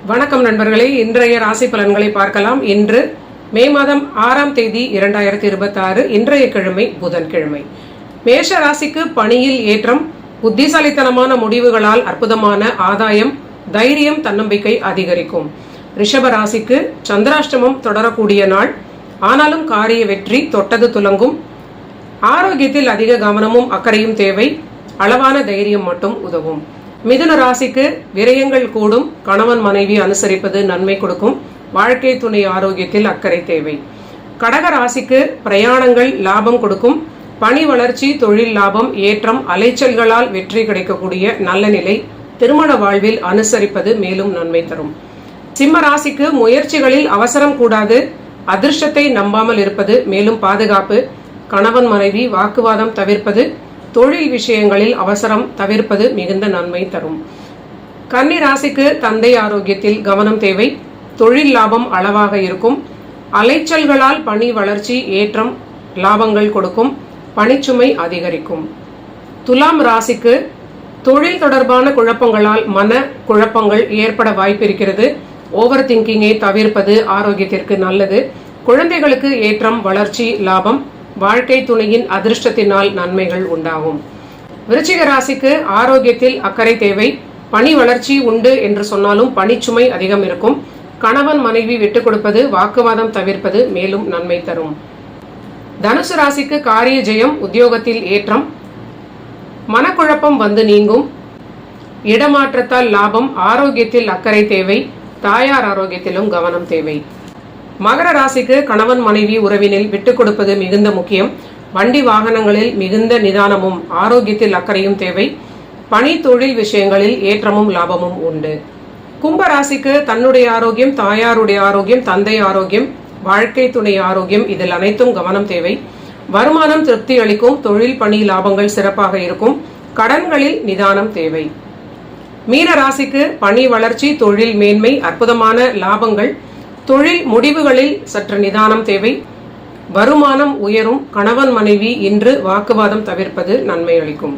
வணக்கம் நண்பர்களே, இன்றைய ராசி பலன்களை பார்க்கலாம். இன்று மே மாதம் 6ஆம் தேதி 2026, இன்றைய கிழமை புதன்கிழமை. மேஷ ராசிக்கு பணியில் ஏற்றம், புத்திசாலித்தனமான முடிவுகளால் அற்புதமான ஆதாயம், தைரியம், தன்னம்பிக்கை அதிகரிக்கும். ரிஷப ராசிக்கு சந்திராஷ்டமம் தொடரக்கூடிய நாள், ஆனாலும் காரிய வெற்றி தொட்டது துலங்கும். ஆரோக்கியத்தில் அதிக கவனமும் அக்கறையும் தேவை, அளவான தைரியம் மட்டும் உதவும். மிதுன ராசிக்கு விரயங்கள் கூடும், கணவன் மனைவி அனுசரிப்பது நன்மை கொடுக்கும், வாழ்க்கை துணை ஆரோக்கியத்தில் அக்கறை தேவை. கடக ராசிக்கு பிரயாணங்கள் லாபம் கொடுக்கும், பணி வளர்ச்சி, தொழில் லாபம், ஏற்றம், அலைச்சல்களால் வெற்றி கிடைக்கக்கூடிய நல்ல நிலை, திருமண வாழ்வில் அனுசரிப்பது மேலும் நன்மை தரும். சிம்ம ராசிக்கு முயற்சிகளில் அவசரம் கூடாது, அதிர்ஷ்டத்தை நம்பாமல் இருப்பது மேலும் பாதுகாப்பு, கணவன் மனைவி வாக்குவாதம் தவிர்ப்பது, தொழில் விஷயங்களில் அவசரம் தவிர்ப்பது மிகுந்த நன்மை தரும். கன்னி ராசிக்கு தந்தை ஆரோக்கியத்தில் கவனம் தேவை, தொழில் லாபம் அளவாக இருக்கும், அலைச்சல்களால் பணி வளர்ச்சி, ஏற்றம், லாபங்கள் கொடுக்கும், பணிச்சுமை அதிகரிக்கும். துலாம் ராசிக்கு தொழில் தொடர்பான குழப்பங்களால் மன குழப்பங்கள் ஏற்பட வாய்ப்பிருக்கிறது. ஓவர் திங்கிங்கை தவிர்ப்பது ஆரோக்கியத்திற்கு நல்லது. குழந்தைகளுக்கு ஏற்றம், வளர்ச்சி, லாபம், வாழ்க்கை துணையின் அதிர்ஷ்டத்தினால் நன்மைகள் உண்டாகும். விருச்சிக ராசிக்கு ஆரோக்கியத்தில் அக்கறை தேவை, பணி வளர்ச்சி உண்டு என்று சொன்னாலும் பணிச்சுமை அதிகம் இருக்கும். கணவன் மனைவி விட்டுக் கொடுப்பது, வாக்குவாதம் தவிர்ப்பது மேலும் நன்மை தரும். தனுசு ராசிக்கு காரிய ஜெயம், உத்தியோகத்தில் ஏற்றம், மனக்குழப்பம் வந்து நீங்கும், இடமாற்றத்தால் லாபம், ஆரோக்கியத்தில் அக்கறை தேவை, தாயார் ஆரோக்கியத்திலும் கவனம் தேவை. மகர ராசிக்கு கணவன் மனைவி உறவினில் விட்டுக் கொடுப்பது மிகுந்த முக்கியம், வண்டி வாகனங்களில் மிகுந்த நிதானமும் ஆரோக்கியத்தில் அக்கறையும் தேவை, பணி தொழில் விஷயங்களில் ஏற்றமும் லாபமும் உண்டு. கும்ப ராசிக்கு தன்னுடைய ஆரோக்கியம், தாயாருடைய ஆரோக்கியம், தந்தை ஆரோக்கியம், வாழ்க்கை துணை ஆரோக்கியம், இதில் அனைத்தும் கவனம் தேவை. வருமானம் திருப்தி அளிக்கும், தொழில் பணி லாபங்கள் சிறப்பாக இருக்கும், கடன்களில் நிதானம் தேவை. மீன ராசிக்கு பணி வளர்ச்சி, தொழில் மேன்மை, அற்புதமான லாபங்கள், தொழில் முடிவுகளில் சற்று நிதானம் தேவை, வருமானம் உயரும், கணவன் மனைவி இன்று வாக்குவாதம் தவிர்ப்பது நன்மை அளிக்கும்.